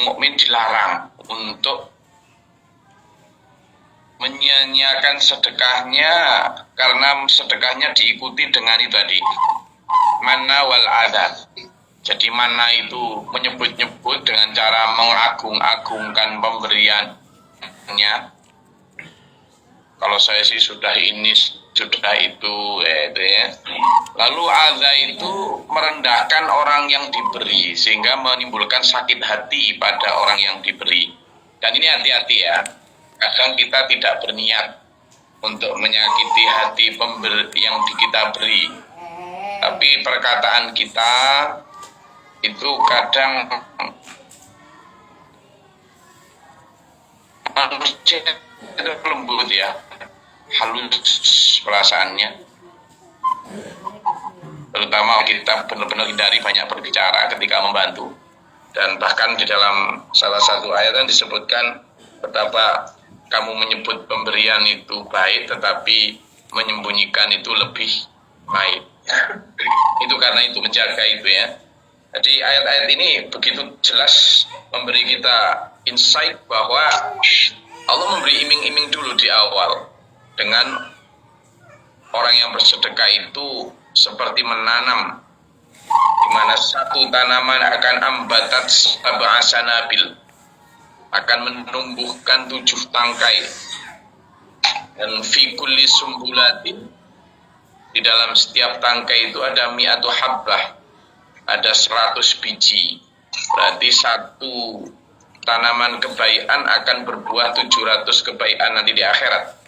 mukmin dilarang untuk menyia-nyiakan sedekahnya, karena sedekahnya diikuti dengan itu tadi, mana wal adat. Jadi mana itu menyebut-nyebut dengan cara mengagung-agungkan pemberiannya. Kalau saya sih sudah ini, sudah itu ya. Lalu adza itu merendahkan orang yang diberi sehingga menimbulkan sakit hati pada orang yang diberi. Dan ini hati-hati ya. Kadang kita tidak berniat untuk menyakiti hati pemberi yang kita beri, tapi perkataan kita itu kadang manusia itu lembut ya, halus perasaannya. Terutama kita benar-benar hindari banyak berbicara ketika membantu. Dan bahkan di dalam salah satu ayat yang disebutkan betapa kamu menyebut pemberian itu baik, tetapi menyembunyikan itu lebih baik. Itu karena itu, menjaga itu ya. Jadi ayat-ayat ini begitu jelas memberi kita insight bahwa Allah memberi iming-iming dulu di awal dengan orang yang bersedekah itu seperti menanam, di mana satu tanaman akan ambatat sab'a sanabil, akan menumbuhkan 7 tangkai, dan fi kulli sumbulatin, di dalam setiap tangkai itu ada mi'atu habbah, ada 100 biji. Berarti satu tanaman kebaikan akan berbuah 700 kebaikan nanti di akhirat.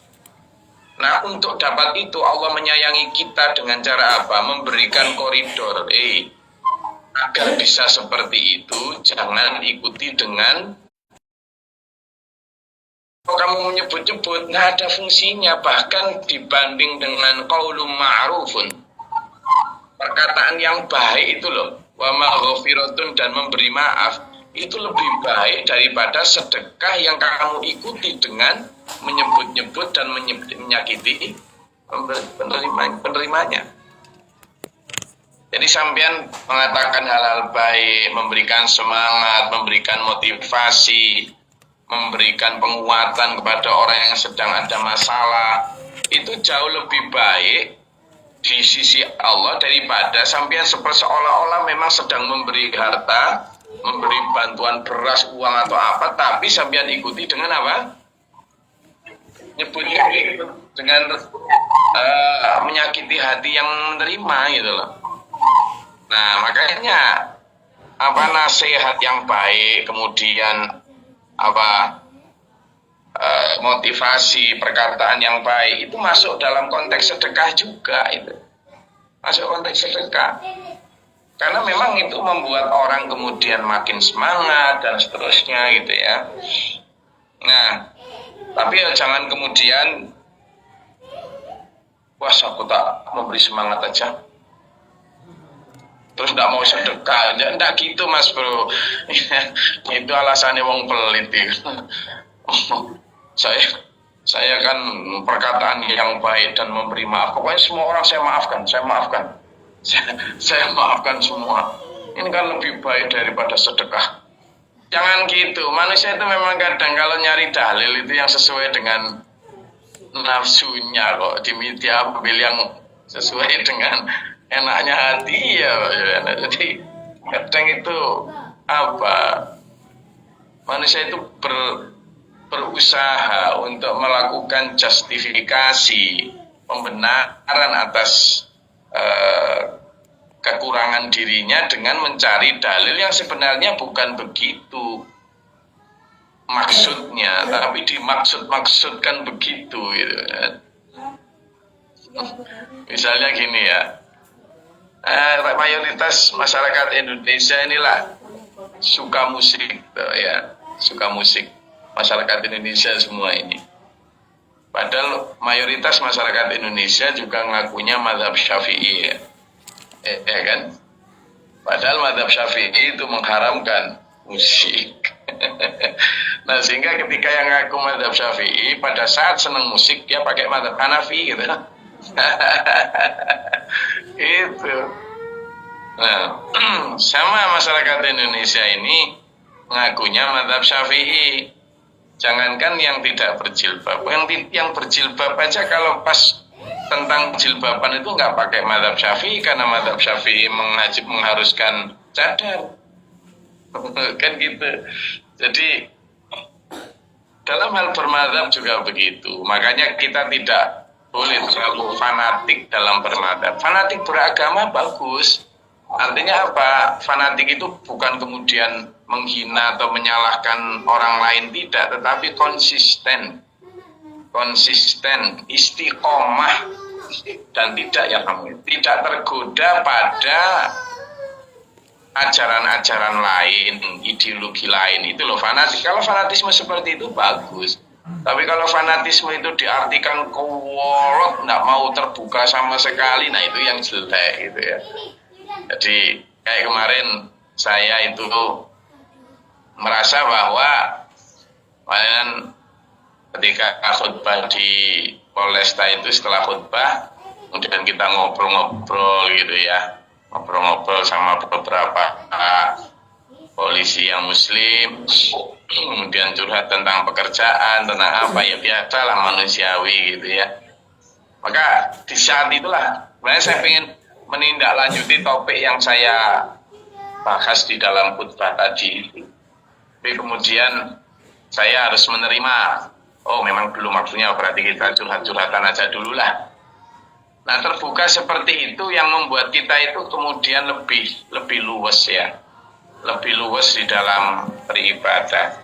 Nah, untuk dapat itu Allah menyayangi kita dengan cara apa? Memberikan koridor. Agar bisa seperti itu, jangan ikuti dengan kalau kamu menyebut-nyebut, nggak ada fungsinya. Bahkan dibanding dengan qaulun ma'rufun, perkataan yang baik itu loh, wa maghfiratun, dan memberi maaf, itu lebih baik daripada sedekah yang kamu ikuti dengan menyebut-nyebut dan menyakiti penerimanya. Jadi sampean mengatakan hal-hal baik, memberikan semangat, memberikan motivasi, memberikan penguatan kepada orang yang sedang ada masalah, itu jauh lebih baik di sisi Allah daripada sampean seolah-olah memang sedang memberi harta, memberi bantuan beras, uang atau apa, tapi sampean ikuti dengan apa? Nyebutnya dengan menyakiti hati yang menerima gitu loh. Nah, makanya apa, nasihat yang baik, kemudian apa, motivasi, perkataan yang baik itu masuk dalam konteks sedekah juga, itu masuk konteks sedekah, karena memang itu membuat orang kemudian makin semangat dan seterusnya gitu ya. Nah, tapi ya jangan kemudian wah aku tak memberi semangat aja terus tidak mau sedekah, tidak gitu mas bro. Itu alasannya wong pelit itu. saya kan perkataan yang baik dan memberi maaf, pokoknya semua orang saya maafkan, saya maafkan semua. Ini kan lebih baik daripada sedekah. Jangan gitu. Manusia itu memang kadang kalau nyari dalil itu yang sesuai dengan nafsunya kok, diambil yang sesuai dengan enaknya hati ya. Jadi kadang itu apa, manusia itu berusaha untuk melakukan justifikasi, pembenaran atas kekurangan dirinya dengan mencari dalil yang sebenarnya bukan begitu maksudnya, tapi dimaksud-maksudkan begitu gitu. Misalnya gini ya, mayoritas masyarakat Indonesia inilah suka musik ya, suka musik masyarakat Indonesia semua ini. Padahal mayoritas masyarakat Indonesia juga ngakunya mazhab Syafi'i ya kan. Padahal mazhab Syafi'i itu mengharamkan musik. Nah, sehingga ketika yang ngaku mazhab Syafi'i pada saat senang musik dia pakai mazhab Hanafi gitu. Itu. Nah, sama masyarakat Indonesia ini ngakunya mazhab Syafi'i. Jangankan yang tidak berjilbab, yang berjilbab aja kalau pas tentang jilbaban itu nggak pakai mazhab Syafi'i karena mazhab Syafi'i mengharuskan cadar. Kan gitu. Jadi dalam hal bermadzhab juga begitu. Makanya kita tidak boleh terlalu fanatik dalam bermadzhab. Fanatik beragama bagus. Artinya apa? Fanatik itu bukan kemudian menghina atau menyalahkan orang lain, tidak, tetapi konsisten, istiqomah, dan tidak tergoda pada ajaran-ajaran lain, ideologi lain. Itu loh fanatik. Kalau fanatisme seperti itu bagus. Tapi kalau fanatisme itu diartikan kolot, nggak mau terbuka sama sekali, nah itu yang jelek gitu ya. Jadi kayak kemarin saya itu merasa bahwa ketika khutbah di Polresta itu, setelah khutbah kemudian kita ngobrol-ngobrol gitu ya, ngobrol-ngobrol sama beberapa polisi yang muslim, kemudian curhat tentang pekerjaan, tentang apa ya, biasalah manusiawi gitu ya. Maka di saat itulah sebenarnya saya ingin menindaklanjuti topik yang saya bahas di dalam khutbah tadi. Tapi kemudian saya harus menerima, oh memang belum waktunya, berarti kita curhat-curhatan aja dulu lah. Nah, terbuka seperti itu yang membuat kita itu kemudian lebih luwes ya, lebih luwes di dalam beribadah.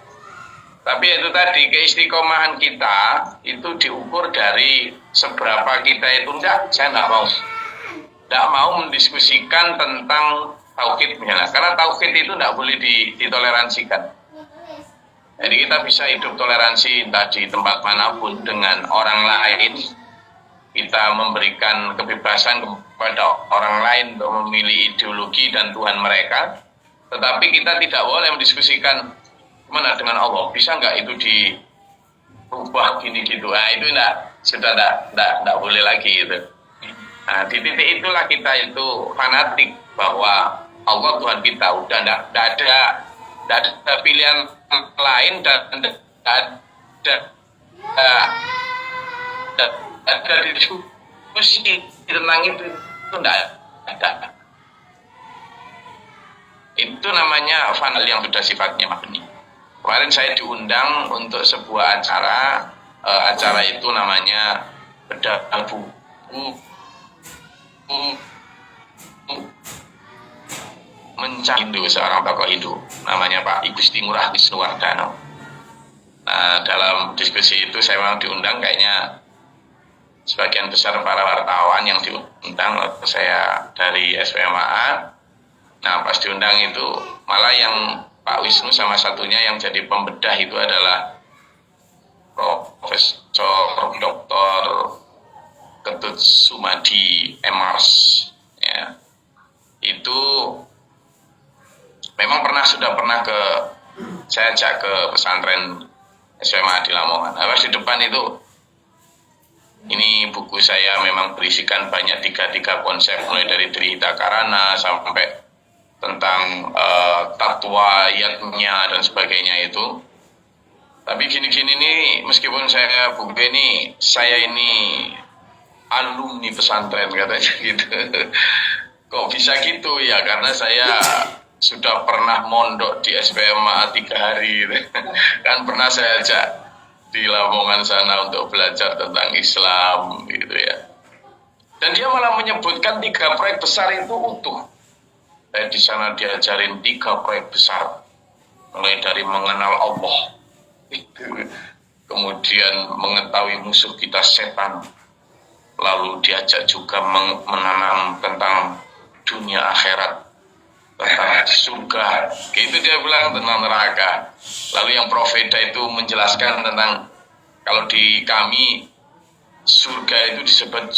Tapi itu tadi, keistiqomahan kita itu diukur dari seberapa kita itu saya tidak mau mendiskusikan tentang tauhid misalnya, karena tauhid itu tidak boleh ditoleransikan. Jadi kita bisa hidup toleransi entah di tempat manapun dengan orang lain. Kita memberikan kebebasan kepada orang lain untuk memilih ideologi dan Tuhan mereka. Tetapi kita tidak boleh mendiskusikan gimana dengan Allah. Bisa nggak itu diubah gini gitu. Nah itu sudah tidak boleh lagi gitu. Nah di titik itulah kita itu fanatik bahwa Allah Tuhan kita. Udah tidak ada pilihan lain dan ada diskusi tentang itu tidak ada. Itu namanya fanal yang sudah sifatnya mabni. Kemarin saya diundang untuk sebuah acara itu namanya bedah buku mencari Hindu, seorang tokoh Hindu namanya Pak Igusti Ngurah Wisnuwardana. Nah dalam diskusi itu saya memang diundang, kayaknya sebagian besar para wartawan yang diundang saya dari SPMA. Nah pas diundang itu malah yang Pak Wisnu sama satunya yang jadi pembedah itu adalah Profesor Dr. Ketut Sumadi MArs ya. Itu memang sudah pernah saya ajak ke pesantren SMA di Lamongan. Habis di depan itu, ini buku saya memang berisikan banyak tiga konsep, mulai dari Trihita Karana sampai tentang tatwayatnya dan sebagainya itu. Tapi gini-gini nih, meskipun saya saya ini alumni pesantren katanya gitu. Kok bisa gitu ya? Karena saya sudah pernah mondok di SPMA 3 hari gitu. Kan pernah saya ajak di Lamongan sana untuk belajar tentang Islam gitu ya. Dan dia malah menyebutkan 3 proyek besar itu utuh. Di sana diajarin 3 proyek besar, mulai dari mengenal Allah, kemudian mengetahui musuh kita setan, lalu diajak juga menanam tentang dunia akhirat, tentang surga, gitu dia bilang, tentang neraka. Lalu yang Profeda itu menjelaskan tentang kalau di kami surga itu disebut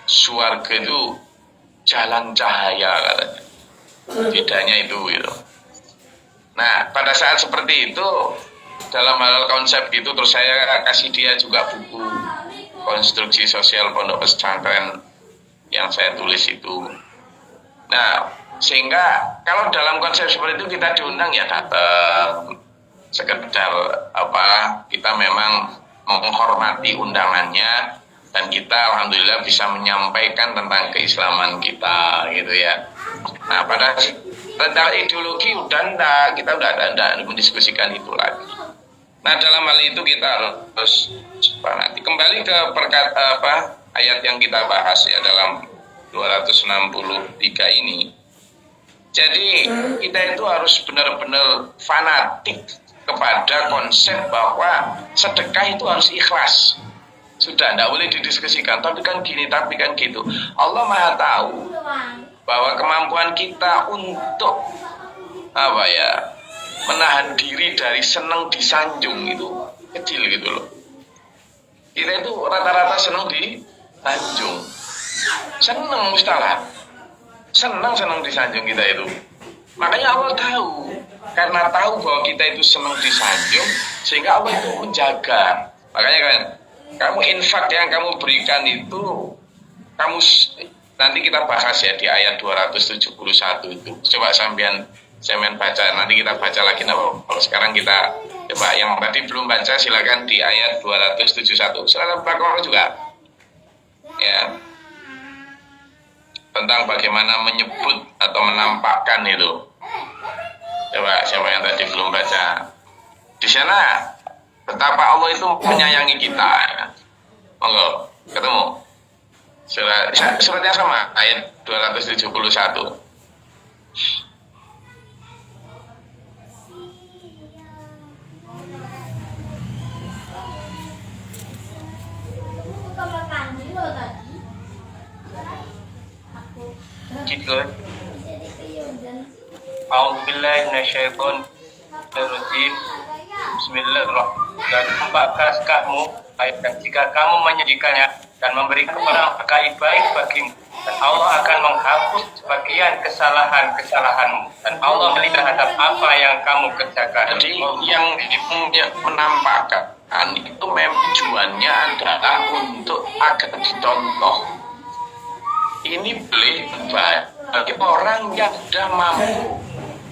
suarga itu jalan cahaya katanya, bedanya itu gitu. Nah pada saat seperti itu, dalam hal konsep gitu, terus saya kasih dia juga buku konstruksi sosial pondok pesantren yang saya tulis itu. Nah Sehingga kalau dalam konsep seperti itu kita diundang ya datang, sekedar kita memang menghormati undangannya dan kita alhamdulillah bisa menyampaikan tentang keislaman kita gitu ya. Nah pada tentang ideologi kita udah ada mendiskusikan itu lagi. Nah dalam hal itu kita harus nanti kembali ke ayat yang kita bahas ya dalam 263 ini. Jadi kita itu harus benar-benar fanatik kepada konsep bahwa sedekah itu harus ikhlas. Sudah, tidak boleh didiskusikan. Tapi kan gini, tapi kan gitu. Allah Maha tahu bahwa kemampuan kita untuk menahan diri dari senang disanjung itu kecil gitu loh. Kita itu rata-rata senang disanjung. Senang mustalah. Senang disanjung kita itu. Makanya Allah tahu. Karena tahu bahwa kita itu senang disanjung, sehingga Allah itu menjaga. Makanya kan, kamu infak yang kamu berikan itu, kamu nanti kita bahas ya di ayat 271 itu. Coba sampean baca, nanti kita baca lagi. Nah, kalau sekarang kita coba yang tadi belum baca silakan di ayat 271. Silakan Baqarah juga. Ya. Tentang bagaimana menyebut atau menampakkan itu. Coba siapa yang tadi belum baca. Di sana betapa Allah itu menyayangi kita. Monggo, ketemu. Suratnya sama, ayat 271. Gitu. A'udzubillahiminasyaitonirrajim. Bismillahirrahmanirrahim. Apakah kamu jika kamu menyajikannya dan memberi orang berkait baik bagimu, dan Allah akan menghapus sebagian kesalahanmu, dan Allah melihat terhadap apa yang kamu kerjakan. Jadi yang menampakkan itu memang tujuannya adalah untuk agar dicontoh. Ini boleh bagi orang yang sudah mampu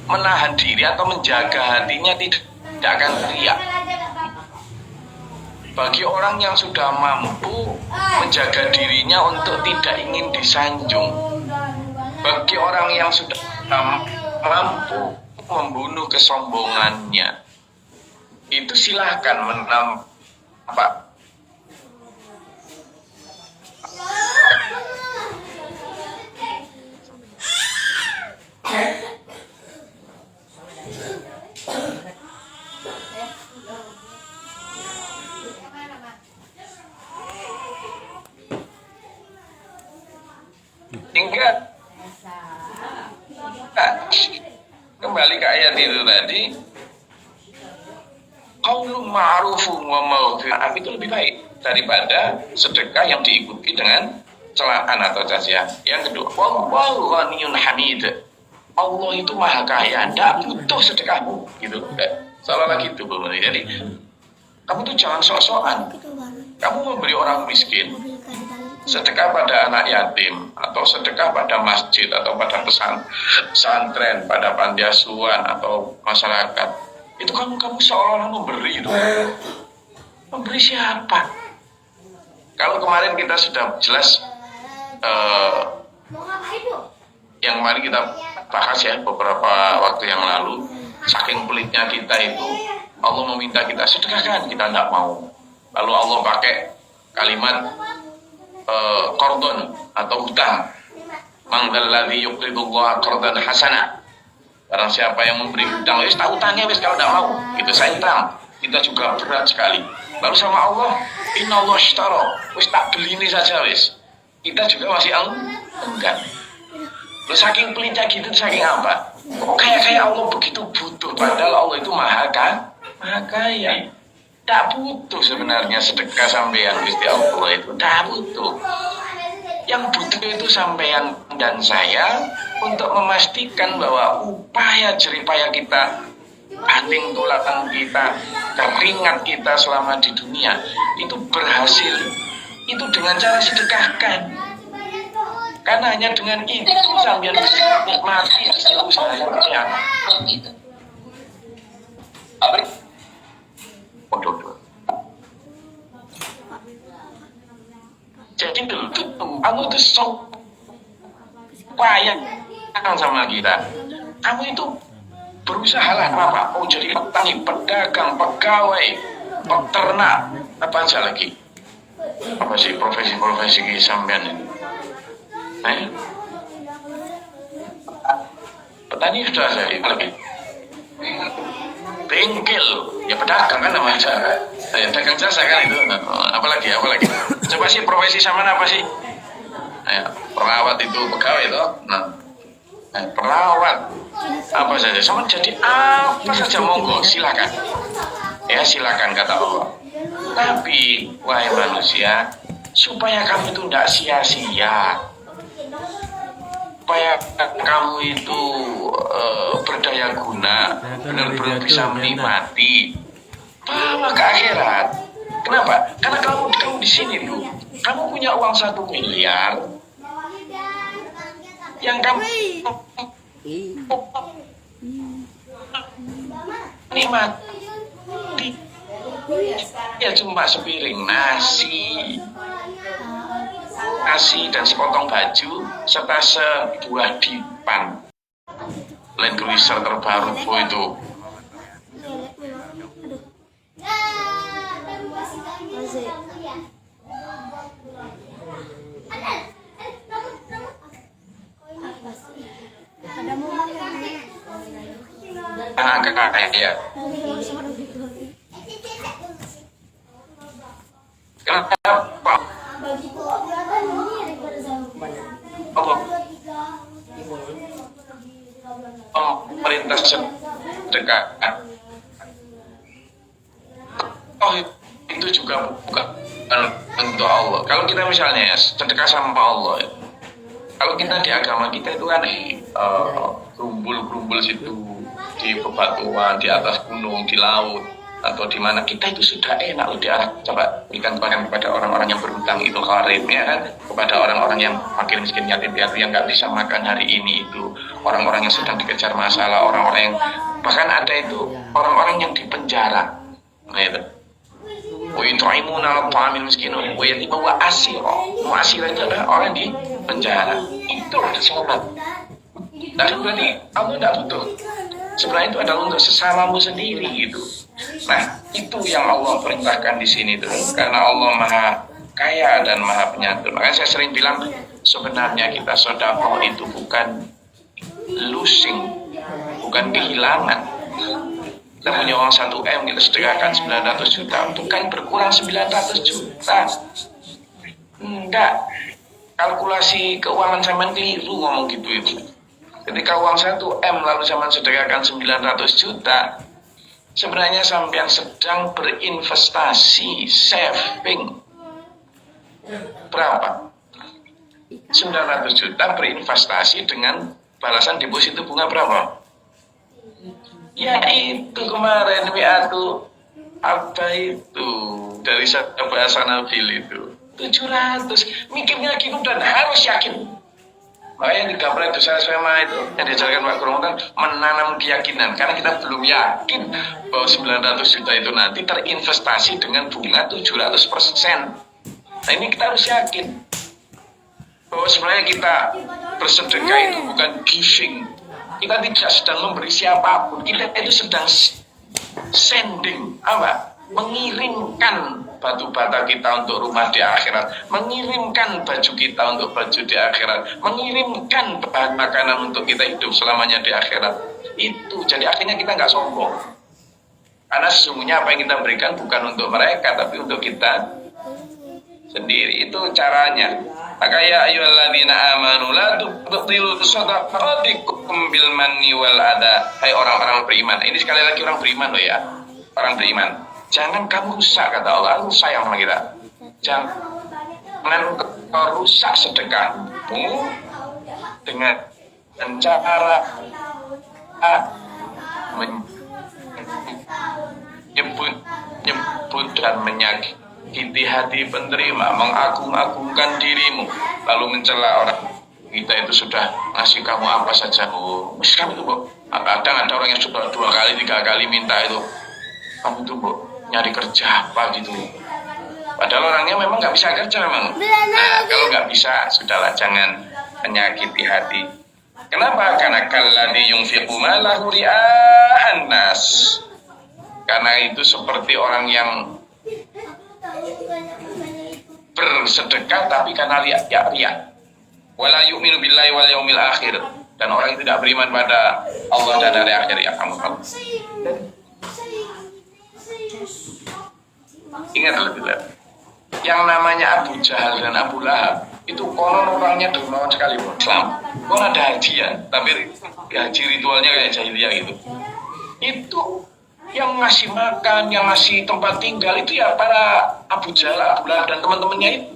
menahan diri atau menjaga hatinya tidak akan teriak. Bagi orang yang sudah mampu menjaga dirinya untuk tidak ingin disanjung. Bagi orang yang sudah mampu membunuh kesombongannya, itu silahkan menampak. Hingga kembali ke ayat itu tadi, qaulun ma'rufun wa maghfirah itu lebih baik daripada sedekah yang diikuti dengan celaan atau cacian. Yang kedua, wallahu ghaniyun hamid. Allah itu maha kaya, tidak butuh sedekahmu, gitu. Salah lagi itu, jadi kamu tuh jangan sok-sokan. Kamu memberi orang miskin, sedekah pada anak yatim, atau sedekah pada masjid, atau pada pesantren, pada panti asuhan, atau masyarakat. Itu kamu seolah-olah memberi itu. Memberi siapa? Kalau kemarin kita sudah jelas, yang kemarin kita bahas ya beberapa waktu yang lalu, saking pelitnya kita itu, Allah meminta kita sedekahkan, kita tidak mau. Lalu Allah pakai kalimat qardun atau hutang. Man dzalladzi yuqridullaha qardan hasana. Barang siapa yang memberi hutang, wis tak utangnya wis kalau tidak mau. Itu saya utang. Kita juga berat sekali. Lalu sama Allah, innallaha ishtara. Wis tak beli ini saja wis. Kita juga masih enggan. Terus saking pelitnya gitu, saking apa? Kok kayak Allah begitu butuh, padahal Allah itu maha kaya. Tak butuh sebenarnya sedekah sampean Gusti Allah itu, tak butuh. Yang butuh itu sampean dan saya untuk memastikan bahwa upaya jeripaya kita, anting tulakan kita, keringat kita selama di dunia itu berhasil. Itu dengan cara sedekahkan. Karena hanya dengan itu sampean bisa nikmati hasil usaha yang apa? Jadi dulu kamu tuh sok payah sama kita. Kamu itu berusaha lah apa? Oh jadi petani, pedagang, pegawai, peternak, apa aja lagi? Apa sih profesi-profesi sampean ini? Petani sudah saya lagi. Bengkel, ya pedagang kan namanya. Dagang jasa kan itu. Apalagi. Coba sih profesi sama apa sih? Perawat itu pegawai itu. Perawat apa saja. Sama jadi apa saja monggo silakan. Ya silakan kata Allah. Tapi wahai manusia, supaya kamu itu tidak sia-sia, supaya kamu itu berdaya guna, benar-benar bisa menikmati, bawa ke akhirat. Kenapa? Karena kamu di sini tuh, kamu punya uang 1 miliar, yang kamu nikmati ya cuma sepiring nasi dan sepotong baju serta sebuah dipan Land Cruiser terbaru itu. Kakak ya. Kenapa? Pemerintah sedekah. Oh itu juga bukan untuk Allah. Kalau kita misalnya sedekah sama Allah, kalau kita di agama kita itu kan gerumbul situ di bebatuan, di atas gunung, di laut atau di mana, kita itu sudah enak loh coba berikan kepada orang-orang yang berhutang itu karim ya kan, kepada orang-orang yang fakir miskin yatim piatu yang nggak bisa makan hari ini, itu orang-orang yang sedang dikejar masalah, orang-orang yang bahkan ada itu orang-orang yang di penjara, nah itu wa yut'imuna al-ta'amil miskin wa yatima wa asira. Asira itu adalah orang di penjara. Itu ada sholat. Nah berarti kamu tidak butuh. Sebenarnya itu adalah untuk sesamamu sendiri gitu. Nah itu yang Allah perintahkan di sini tuh, karena Allah Maha Kaya dan Maha Penyantun. Makanya saya sering bilang sebenarnya kita sedekah itu bukan losing, bukan kehilangan. Kita punya uang 1 M, kita sedekahkan 900 juta, bukan berkurang 900 juta. Enggak. Kalkulasi keuangan zaman keliru ngomong gitu itu. Ketika uang 1 M lalu zaman sedekahkan 900 juta, sebenarnya sampean sedang berinvestasi, saving. Berapa? 900 juta berinvestasi dengan balasan deposito bunga berapa? Ya itu kemarin WA-tu apa itu dari bahasa Nabil itu 700, mikirnya gitu dan harus yakin. Makanya di gambar itu saya itu yang diajarkan Pak Gurungan menanam keyakinan, karena kita belum yakin bahwa 900 juta itu nanti terinvestasi dengan bunga 700%. Nah ini kita harus yakin bahwa sebenarnya kita bersedekah itu bukan giving. Kita tidak sedang memberi siapapun, kita itu sedang sending, mengirimkan batu bata kita untuk rumah di akhirat, mengirimkan baju kita untuk baju di akhirat, mengirimkan bahan makanan untuk kita hidup selamanya di akhirat. Itu jadi akhirnya kita nggak sombong, karena sesungguhnya apa yang kita berikan bukan untuk mereka tapi untuk kita sendiri. Itu caranya. Maka ya ayyuhalladzina amanu la tubtilu shadaqatikum bil manni wal adha. Hai orang-orang beriman. Ini sekali lagi orang beriman loh ya. Orang beriman. Jangan kamu rusak, kata Allah. Allah sayang sama kita. Jangan kau rusak sedekahmu dengan cara menyebut dan menyakiti hati penerima, mengagung-agungkan dirimu, lalu mencela orang kita itu sudah ngasih kamu apa saja. Oh, kamu itu Bu. Kadang ada orang yang sudah 2 kali 3 kali minta itu, kamu itu Bu nyari kerja apa gitu. Padahal orangnya memang nggak bisa kerja memang. Nah, kalau nggak bisa, sudahlah jangan menyakiti hati. Kenapa? Karena kalladzi yunfiqu malahu ria'an nas. Karena itu seperti orang yang bersedekah tapi karena riya. Wala yu'minu billahi wal yaumil akhir. Dan orang itu tidak beriman pada Allah dan hari akhir. Ya kamu tahu. Ingat lebih. Yang namanya Abu Jahal dan Abu Lahab itu konon orangnya dermawan sekali Islam. Konon ada hadiah, tapi haji ritualnya kayak jahiliyah gitu. Itu yang ngasih makan, yang ngasih tempat tinggal itu ya para Abu Jahal, Abu Lahab dan teman-temannya itu.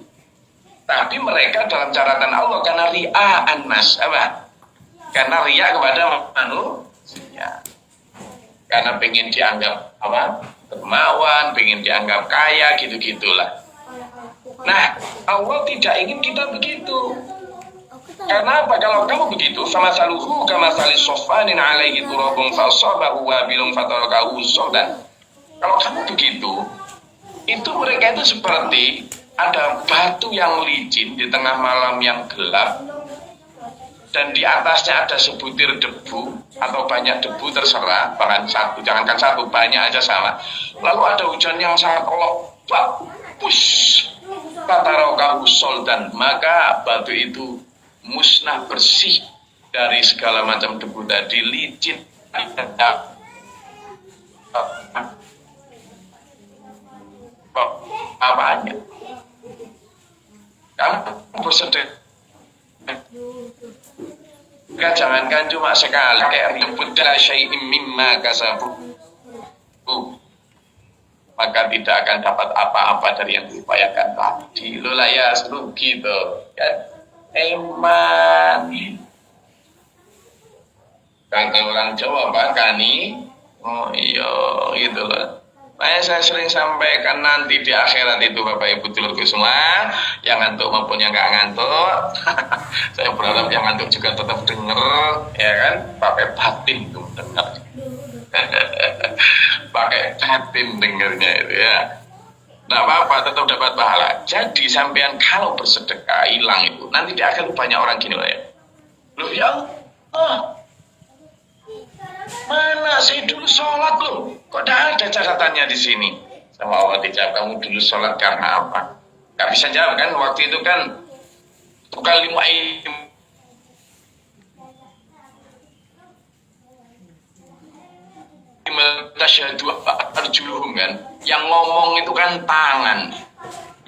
Tapi mereka dalam catatan Allah karena ria'an nas, apa? Karena riya kepada manusia. Karena pengen dianggap apa? Dermawan, pengen dianggap kaya, gitu-gitulah. Nah, Allah tidak ingin kita begitu. Karena apa? Kalau kamu begitu, sama saluhu kama salis sofanin alaihi turabun fasabahu wabilun fatarakahu sodan. Kalau kamu begitu, itu mereka itu seperti ada batu yang licin di tengah malam yang gelap, dan di atasnya ada sebutir debu atau banyak debu terserah, bahkan satu, jangankan satu, banyak aja sama. Lalu ada hujan yang sangat lebat, push, fatarakahu soldan, maka batu itu musnah bersih dari segala macam debu tadi, licin, apanya. Kamu bersedekah, jangankan cuma sekali, kayak menyebut syai'im mimma kasabu, maka tidak akan dapat apa-apa dari yang diupayakan tadi. Lola ya rugi tuh, kan? Eman. Kata orang Jawa Pak Kani, oh iya gitu loh. Makanya saya sering sampaikan nanti di akhirat itu Bapak Ibu dulurku semua, yang ngantuk maupun yang nggak ngantuk, saya berharap yang ngantuk juga tetap denger, ya kan? Pakai batin tuh dengar, pakai batin dengernya itu ya. Nggak apa-apa, tetap dapat pahala. Jadi sampean kalau bersedekah hilang itu, nanti di akhir banyak orang gini loh ya. Loh ya Allah, mana sih dulu sholat loh? Kok tidak ada catatannya di sini? Sama Allah dijawab, kamu dulu sholat karena apa? Gak bisa jawab kan? Waktu itu kan bukan tasyhadu arjuluhum kan, yang ngomong itu kan tangan,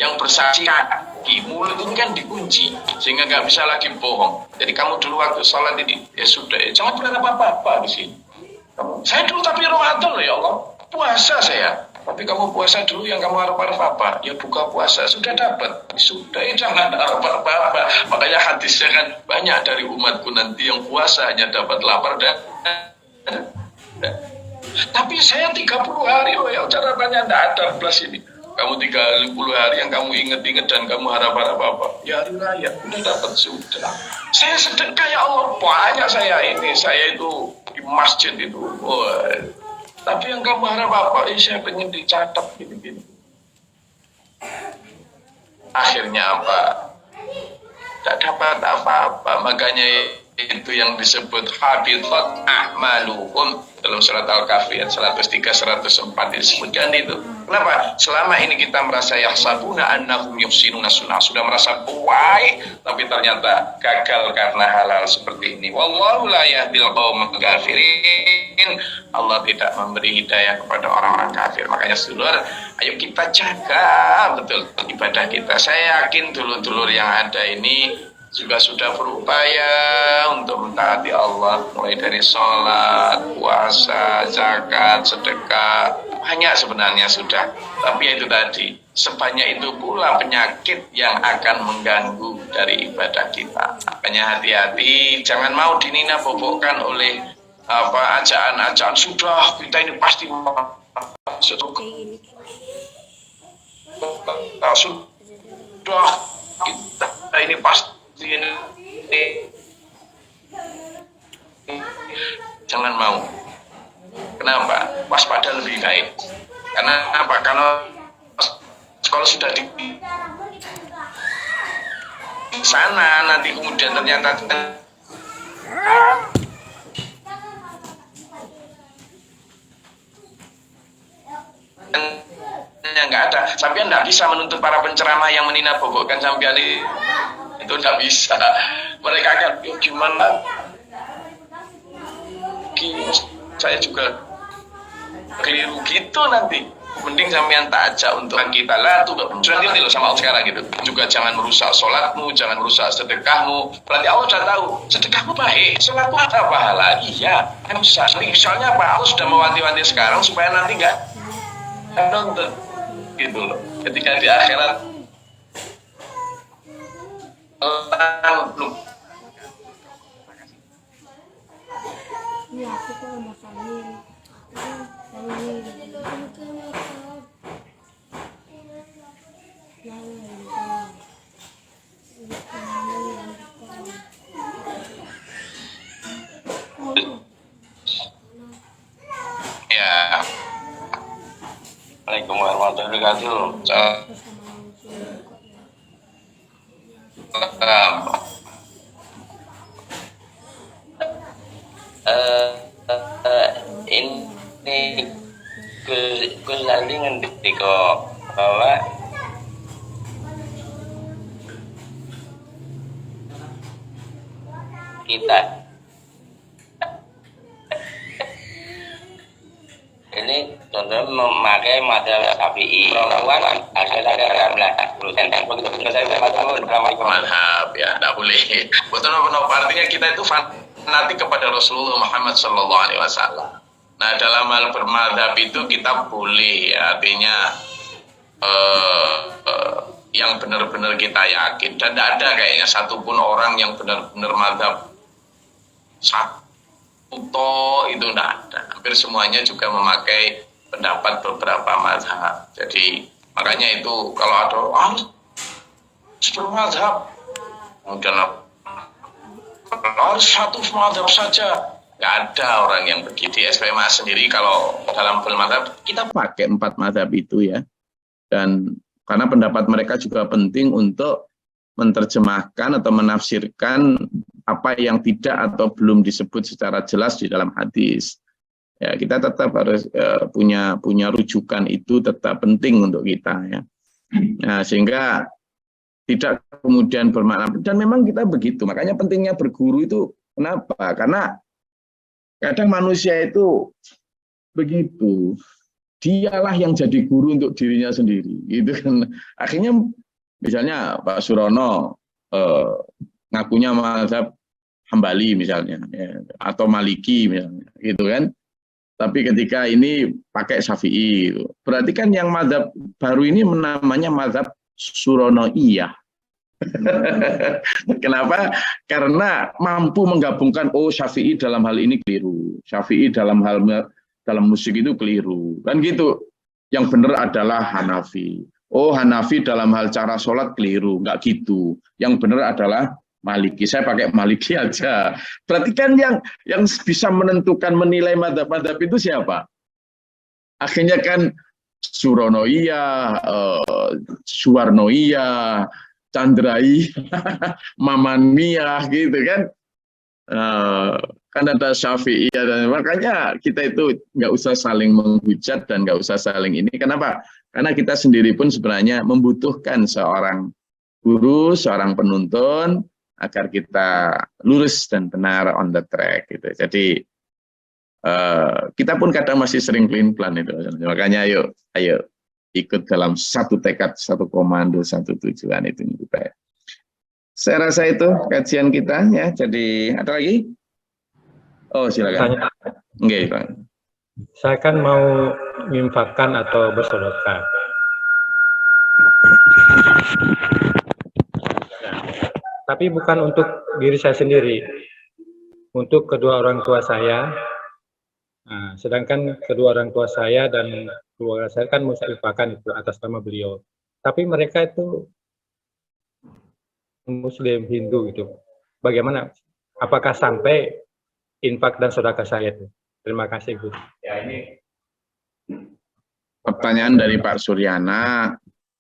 yang bersaksi kaki, mulut itu kan dikunci sehingga nggak bisa lagi bohong. Jadi kamu dulu waktu sholat ini ya sudah, jangan berharap apa-apa di sini. Saya dulu tapi Ramadan loh ya Allah, puasa saya. Tapi kamu puasa dulu, yang kamu harap-harap apa? Ya buka puasa, sudah dapat. Sudah, jangan harap apa-apa. Makanya hadisnya kan banyak dari umatku nanti yang puasa hanya dapat lapar dan tapi saya 30 hari, oh ya catatannya tidak ada plus ini. Kamu 30 hari yang kamu ingat-ingat dan kamu harap-harap apa? Ya hari raya, udah dapat sudah. Saya sedekah ya Allah, banyak saya ini, saya itu di masjid itu. Oh, tapi yang kamu harap apa? Saya pengen dicatat gini-gini. Akhirnya apa? Tak dapat apa-apa. Makanya itu yang disebut habitat a'maluhum dalam surat Al-Kahfi ayat 103 104 disebutkan itu. Kenapa? Selama ini kita merasa yahsabuna annahum yuhsinuna sunnah, sudah merasa baik tapi ternyata gagal karena hal-hal seperti ini. Wallahu la yahdil qaumal kafirin. Allah tidak memberi hidayah kepada orang-orang kafir. Makanya sedulur, ayo kita jaga betul ibadah kita. Saya yakin dulur-dulur yang ada ini juga sudah berupaya untuk mentaati Allah, mulai dari sholat, puasa, zakat, sedekah, banyak sebenarnya sudah. Tapi itu tadi, sebanyak itu pula penyakit yang akan mengganggu dari ibadah kita. Makanya hati-hati, jangan mau dinina bobokkan oleh ajaan-ajaan, sudah kita ini pasti sudah kita ini pasti ini Jangan mau. Kenapa? Waspada lebih baik. Karena apa? Kalau sudah di sana nanti kemudian ternyata nggak ada. Sampean nggak bisa menuntut para penceramah yang meninabobokan sampean itu nggak bisa. Mereka akan gimana? Saya juga keliru gitu nanti. Mending sampean tak ajak untuk kita lah tuh sudah ngerti loh sama Allah sekarang gitu. Juga jangan merusak sholatmu, jangan merusak sedekahmu. Berarti Allah sudah tahu sedekahmu baik, sholatmu ada pahala. Iya, kan bisa. Soalnya apa? Allah sudah mewanti-wanti sekarang supaya nanti nggak nonton gitu loh. Ketika di akhirat belum. Iya, aku kok mau sambil. Ya. Assalamualaikum warahmatullahi wabarakatuh. Ini Gus Ali ngendika bahwa kita ini contoh memakai mazhab Syafi'i perempuan ada 18% mazhab ya tidak boleh. Betul artinya kita itu fanatik kepada Rasulullah Muhammad Sallallahu Alaihi Wasallam. Nah dalam hal bermadhab itu kita boleh ya, artinya yang benar-benar kita yakin dan tidak ada kayaknya satupun orang yang benar-benar madhab satu itu tidak ada. Hampir semuanya juga memakai pendapat beberapa madhab. Jadi makanya itu kalau ada bermadhab kemudian harus satu madhab saja. Nggak ada orang yang begitu. SPMA sendiri kalau dalam bermadhab kita pakai 4 madhab itu ya. Dan karena pendapat mereka juga penting untuk menerjemahkan atau menafsirkan apa yang tidak atau belum disebut secara jelas di dalam hadis. Ya, kita tetap harus punya rujukan itu tetap penting untuk kita ya. Nah, sehingga tidak kemudian bermakna dan memang kita begitu. Makanya pentingnya berguru itu kenapa? Karena kadang manusia itu begitu. Dialah yang jadi guru untuk dirinya sendiri, gitu kan. Akhirnya misalnya Pak Surono ngakunya mazhab Hambali misalnya, ya, atau Maliki misalnya, gitu kan. Tapi ketika ini pakai Syafi'i, gitu. Berarti kan yang mazhab baru ini namanya mazhab Suronoiyah. Kenapa? Karena mampu menggabungkan Syafi'i dalam hal ini keliru, Syafi'i dalam musik itu keliru, kan gitu. Yang benar adalah Hanafi. Hanafi dalam hal cara sholat keliru, nggak gitu. Yang benar adalah Maliki. Saya pakai Maliki aja. Berarti kan yang bisa menentukan menilai madhab-madhab itu siapa? Akhirnya kan Suronoiyah, Suwarnoiyah, Chandrai, Mamaniyah gitu kan. Kan ada Syafi'i dan makanya kita itu nggak usah saling menghujat dan nggak usah saling ini. Kenapa? Karena kita sendiri pun sebenarnya membutuhkan seorang guru, seorang penuntun agar kita lurus dan benar on the track gitu. Jadi kita pun kadang masih sering pelin-pelan itu. Makanya ayo ikut dalam satu tekad, satu komando, satu tujuan itu lebih baik. Saya rasa itu kajian kita ya. Jadi ada lagi? Silakan. Oke, Bang. Saya kan mau menginfakkan atau bersedekah. Tapi bukan untuk diri saya sendiri, untuk kedua orang tua saya. Nah, sedangkan kedua orang tua saya dan keluarga saya kan menginfakkan itu atas nama beliau. Tapi mereka itu Muslim, Hindu gitu. bagaimana? Apakah sampai infak dan sedekah saya itu? Terima kasih, Gus. Ya, ini pertanyaan dari Pak Suryana.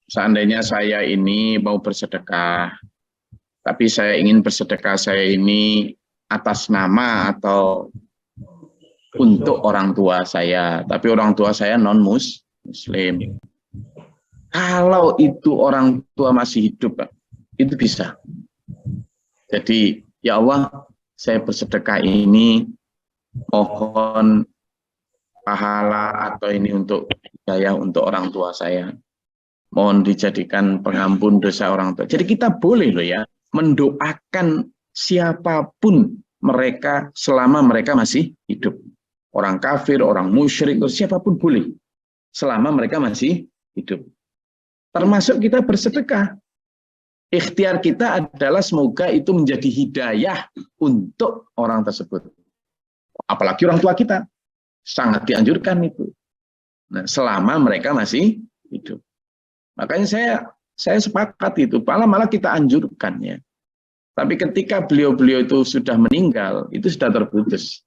Seandainya saya ini mau bersedekah, tapi saya ingin bersedekah saya ini atas nama atau untuk orang tua saya, tapi orang tua saya non-muslim. Kalau itu orang tua masih hidup, Pak, itu bisa. Jadi, ya Allah, saya bersedekah ini mohon pahala atau ini untuk hidayah untuk orang tua saya. Mohon dijadikan pengampun dosa orang tua. Jadi kita boleh loh ya, mendoakan siapapun mereka selama mereka masih hidup. Orang kafir, orang musyrik, siapapun boleh. Selama mereka masih hidup. Termasuk kita bersedekah. Ikhtiar kita adalah semoga itu menjadi hidayah untuk orang tersebut. Apalagi orang tua kita. Sangat dianjurkan itu. Nah, selama mereka masih hidup. Makanya saya sepakat itu. Malah kita anjurkan ya. Tapi ketika beliau-beliau itu sudah meninggal, itu sudah terputus.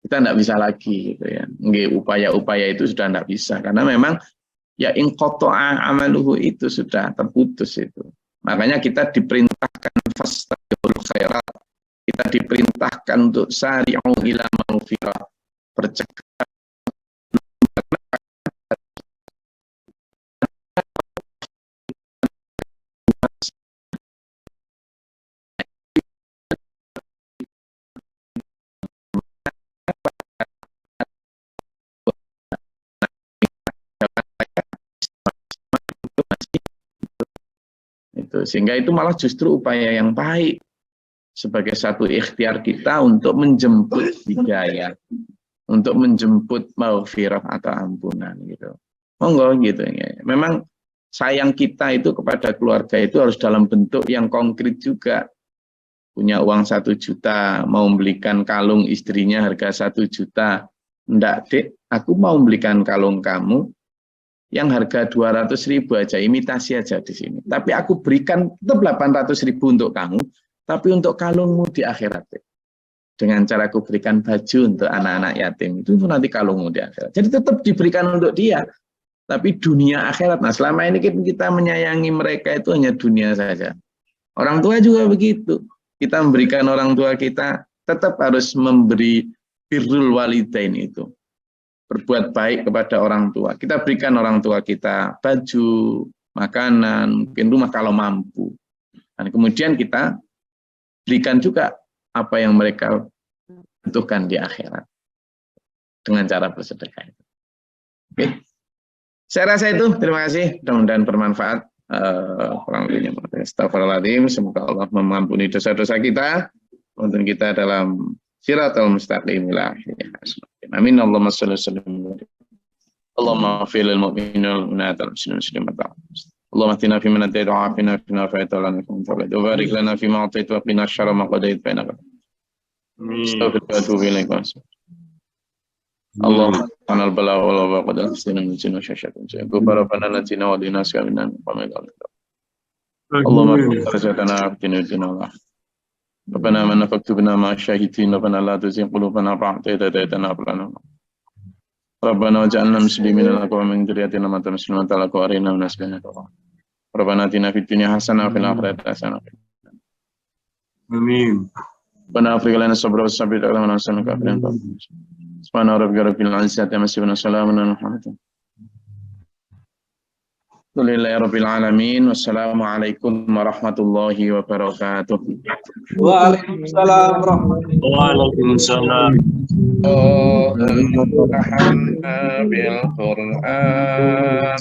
Kita tidak bisa lagi gitu ya. Upaya-upaya itu sudah tidak bisa. Karena memang ya inqata'a amaluhu itu sudah terputus itu. Makanya kita diperintahkan fastabiqul khairat. Kita diperintahkan untuk sari'u ila maghfirah. Bercegah itu, sehingga itu malah justru upaya yang baik sebagai satu ikhtiar kita untuk menjemput hidayah, untuk menjemput maghfirah atau ampunan gitu. Monggo gitu ya. Memang sayang kita itu kepada keluarga itu harus dalam bentuk yang konkret juga. Punya uang 1 juta, mau membelikan kalung istrinya harga 1 juta. Enggak, Dek, aku mau membelikan kalung kamu yang harga 200.000 aja, imitasi aja di sini. Tapi aku berikan tetap 800.000 untuk kamu, tapi untuk kalungmu di akhirat. Dengan cara aku berikan baju untuk anak-anak yatim, itu nanti kalungmu di akhirat. Jadi tetap diberikan untuk dia, tapi dunia akhirat. Nah, selama ini kita menyayangi mereka itu hanya dunia saja. Orang tua juga begitu. Kita memberikan orang tua kita, tetap harus memberi birrul walidain itu. Berbuat baik kepada orang tua. Kita berikan orang tua kita baju, makanan, mungkin rumah kalau mampu. Dan kemudian kita berikan juga apa yang mereka butuhkan di akhirat. Dengan cara bersedekah. Oke. Saya rasa itu. Terima kasih. Mudah-mudahan bermanfaat. Kurang lebihnya. Astagfirullahaladzim. Semoga Allah mengampuni dosa-dosa kita. Untuk kita dalam Siratal mustaqim ila akhirih. Amin. Allahumma shalli wa sallim. Allahumma ighfir lil mu'minina wal mu'minat wal muslimin wal muslimat. Allahumma atina fi man hadayta wa afina fi ma afayta wa lana fi man tawallayta wa barik lana fi ma a'tayta wa qina syarra ma qadayta fa innaka astaghfiruka wa atubu ilaik. Allahumma anal bala wa la baqad astina min jinni wa syaitan. Rabbana latina wa dina sami'na wa qamina. Allahumma arzuqna aftina wa ربنا من فاكتبنا مع الشاهدين ربنا لا تزغ قلوبنا بعد إذ هديتنا وهب لنا ربنا واجعلنا مسلمين لك ومن ذريتنا أمة مسلمة لك وأرنا مناسكنا ربنا آتنا في الدنيا حسنة وفي الآخرة حسنة آمين ربنا أفرغ لنا الصبر والثبات أقدامنا وانصرنا على الكافرين سبحان ربك رب العزة عما يصفون وسلام على المرسلين Alhamdulillahi Rabbil Alamin. Wassalamualaikum warahmatullahi wabarakatuh. Waalaikumsalam warahmatullahi wabarakatuh. Bil Qur'an